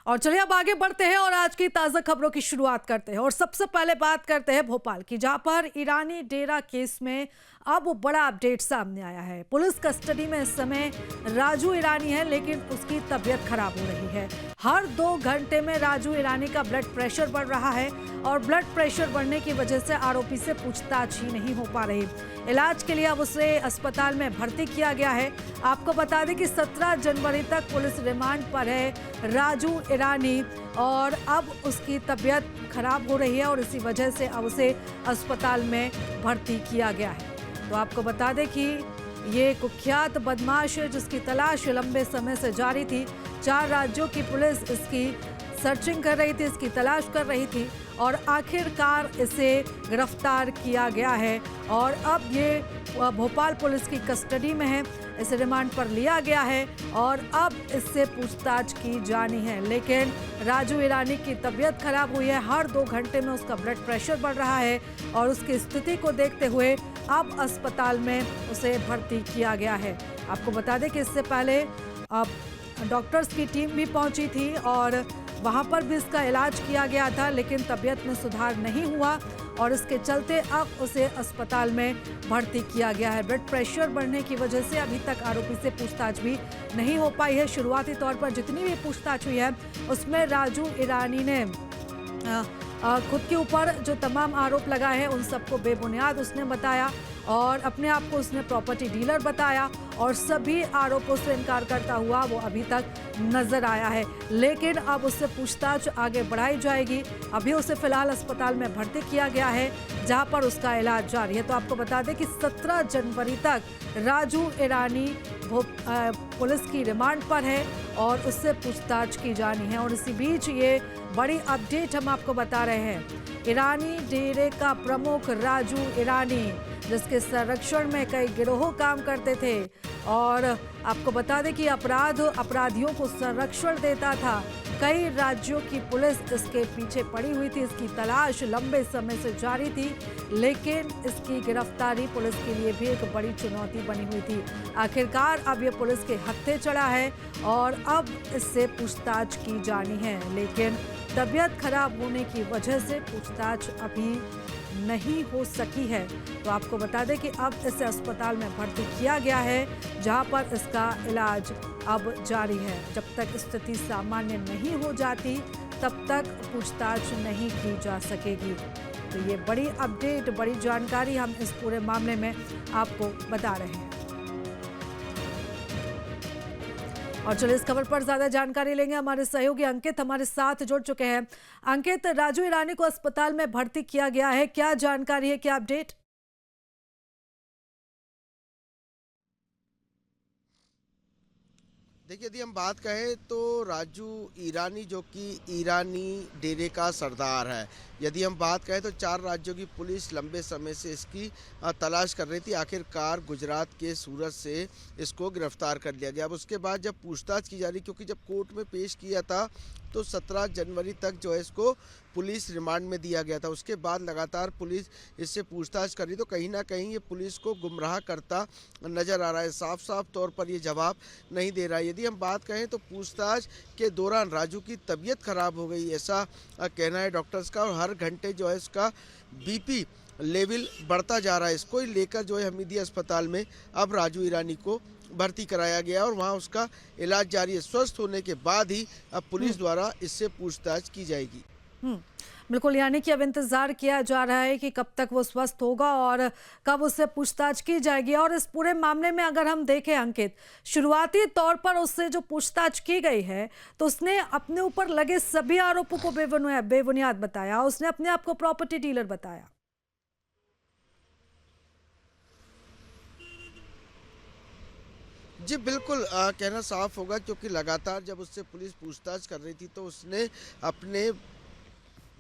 और चलिए अब आगे बढ़ते हैं और आज की ताज़ा खबरों की शुरुआत करते हैं। और सबसे पहले बात करते हैं भोपाल की, जहां पर ईरानी डेरा केस में अब बड़ा अपडेट सामने आया है। पुलिस कस्टडी में इस समय राजू ईरानी है, लेकिन उसकी तबीयत खराब हो रही है। हर 2 घंटे में राजू ईरानी का ब्लड प्रेशर बढ़ रहा है और ब्लड प्रेशर बढ़ने की वजह से आरोपी से पूछताछ ही नहीं हो पा रही। इलाज के लिए अब उसे अस्पताल में भर्ती किया गया है। आपको बता दें कि 17 जनवरी तक पुलिस रिमांड पर है राजू ईरानी और अब उसकी तबीयत खराब हो रही है और इसी वजह से अब उसे अस्पताल में भर्ती किया गया है। तो आपको बता दें कि ये कुख्यात बदमाश है जिसकी तलाश लंबे समय से जारी थी। 4 राज्यों की पुलिस इसकी सर्चिंग कर रही थी, इसकी तलाश कर रही थी और आखिरकार इसे गिरफ्तार किया गया है और अब ये भोपाल पुलिस की कस्टडी में है। इसे रिमांड पर लिया गया है और अब इससे पूछताछ की जानी है। लेकिन राजू ईरानी की तबीयत खराब हुई है, हर 2 घंटे में उसका ब्लड प्रेशर बढ़ रहा है और उसकी स्थिति को देखते हुए अब अस्पताल में उसे भर्ती किया गया है। आपको बता दें कि इससे पहले अब डॉक्टर्स की टीम भी पहुंची थी और वहां पर भी इसका इलाज किया गया था, लेकिन तबीयत में सुधार नहीं हुआ और इसके चलते अब उसे अस्पताल में भर्ती किया गया है। ब्लड प्रेशर बढ़ने की वजह से अभी तक आरोपी से पूछताछ भी नहीं हो पाई है। शुरुआती तौर पर जितनी भी पूछताछ हुई है उसमें राजू ईरानी ने खुद के ऊपर जो तमाम आरोप लगाए हैं उन सबको बेबुनियाद उसने बताया और अपने आप को उसने प्रॉपर्टी डीलर बताया और सभी आरोपों से इनकार करता हुआ वो अभी तक नजर आया है। लेकिन अब उससे पूछताछ आगे बढ़ाई जाएगी। अभी उसे फिलहाल अस्पताल में भर्ती किया गया है जहां पर उसका इलाज जारी है। तो आपको बता दें कि 17 जनवरी तक राजू ईरानी पुलिस की रिमांड पर है और उससे पूछताछ की जानी है। और इसी बीच ये बड़ी अपडेट हम आपको बता रहे हैं। ईरानी डेरे का प्रमुख राजू ईरानी, जिसके संरक्षण में कई गिरोह काम करते थे और आपको बता दें कि अपराधियों को संरक्षण देता था। कई राज्यों की पुलिस इसके पीछे पड़ी हुई थी, इसकी तलाश लंबे समय से जारी थी, लेकिन इसकी गिरफ्तारी पुलिस के लिए भी एक बड़ी चुनौती बनी हुई थी। आखिरकार अब ये पुलिस के हत्थे चढ़ा है और अब इससे पूछताछ की जानी है, लेकिन तबीयत खराब होने की वजह से पूछताछ अभी नहीं हो सकी है। तो आपको बता दें कि अब इसे अस्पताल में भर्ती किया गया है जहां पर इसका इलाज अब जारी है। जब तक स्थिति सामान्य नहीं हो जाती तब तक पूछताछ नहीं की जा सकेगी। तो ये बड़ी अपडेट, बड़ी जानकारी हम इस पूरे मामले में आपको बता रहे हैं। और चलिए इस खबर पर ज्यादा जानकारी लेंगे, हमारे सहयोगी अंकित हमारे साथ जुड़ चुके हैं। अंकित, राजू ईरानी को अस्पताल में भर्ती किया गया है, क्या जानकारी है, क्या अपडेट? देखिए, यदि हम बात कहें तो राजू ईरानी जो कि ईरानी डेरे का सरदार है, यदि हम बात कहें तो 4 राज्यों की पुलिस लंबे समय से इसकी तलाश कर रही थी। आखिरकार गुजरात के सूरत से इसको गिरफ्तार कर लिया गया। अब उसके बाद जब पूछताछ की जा रही, क्योंकि जब कोर्ट में पेश किया था तो 17 जनवरी तक जो है इसको पुलिस रिमांड में दिया गया था। उसके बाद लगातार पुलिस इससे पूछताछ कर रही, तो कहीं ना कहीं ये पुलिस को गुमराह करता नजर आ रहा है। साफ साफ तौर पर ये जवाब नहीं दे रहा है। यदि हम बात कहें तो पूछताछ के दौरान राजू की तबीयत खराब हो गई, ऐसा कहना है डॉक्टर्स का, और हर घंटे जो है इसका बीपी लेवल बढ़ता जा रहा है। इसको ही लेकर जो है हमीदिया अस्पताल में अब राजू ईरानी को भर्ती कराया गया और वहां उसका इलाज जारी है। स्वस्थ होने के बाद ही अब पुलिस द्वारा इससे पूछताछ की जाएगी। बिल्कुल, यानी कि अब इंतजार किया जा रहा है कि कब तक वो स्वस्थ होगा और कब उससे पूछताछ की जाएगी। और इस पूरे मामले में अगर हम देखें अंकित, शुरुआती तौर पर उससे जो पूछताछ की गई है तो उसने अपने ऊपर लगे सभी आरोपों को बेबुनियाद बताया। उसने अपने आप को प्रॉपर्टी डीलर बताया। जी बिल्कुल, कहना साफ होगा, क्योंकि लगातार जब उससे पुलिस पूछताछ कर रही थी तो उसने अपने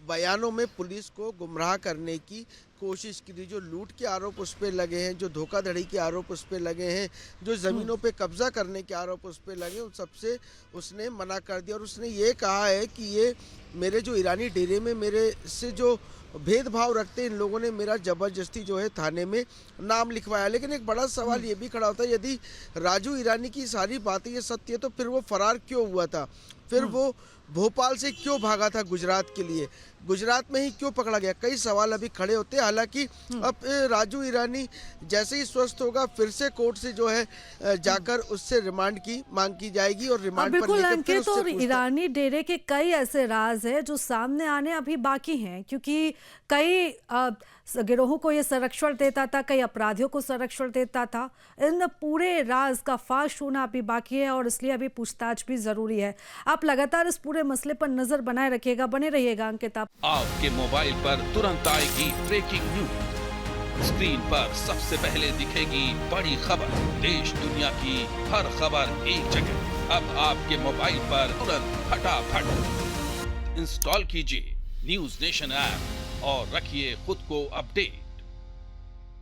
बयानों में पुलिस को गुमराह करने की कोशिश की थी। जो लूट के आरोप उस पर लगे हैं, जो धोखाधड़ी के आरोप उस पर लगे हैं, जो ज़मीनों पे कब्जा करने के आरोप उस पर लगे, उन सबसे उसने मना कर दिया। और उसने ये कहा है कि ये मेरे जो ईरानी डेरे में मेरे से जो भेदभाव रखते इन लोगों ने मेरा जबरदस्ती जो है थाने में नाम लिखवाया। लेकिन एक बड़ा सवाल ये भी खड़ा होता है, यदि राजू ईरानी की सारी बातें ये सत्य है तो फिर वो फरार क्यों हुआ था, फिर वो भोपाल से क्यों भागा था गुजरात के लिए, गुजरात में ही क्यों पकड़ा गया? कई सवाल अभी खड़े होते हैं। हालांकि अब राजू ईरानी जैसे ही स्वस्थ होगा फिर से कोर्ट से जो है जाकर उससे रिमांड की मांग की जाएगी और रिमांड पर बिल्कुल लेकर फिर अंकित, उससे और पूछताछ। ईरानी डेरे के कई ऐसे राज हैं जो सामने आने अभी बाकी हैं, क्योंकि कई गिरोहों को ये संरक्षण देता था, कई अपराधियों को संरक्षण देता था। इन पूरे राज का फाश होना अभी बाकी है और इसलिए अभी पूछताछ भी जरूरी है। आप लगातार इस पूरे मसले पर नजर बनाए रखिएगा, बने रहिएगा अंकित। आपके मोबाइल पर तुरंत आएगी ब्रेकिंग न्यूज, स्क्रीन पर सबसे पहले दिखेगी बड़ी खबर, देश दुनिया की हर खबर एक जगह। अब आपके मोबाइल पर तुरंत फटाफट इंस्टॉल कीजिए न्यूज नेशन ऐप और रखिए खुद को अपडेट।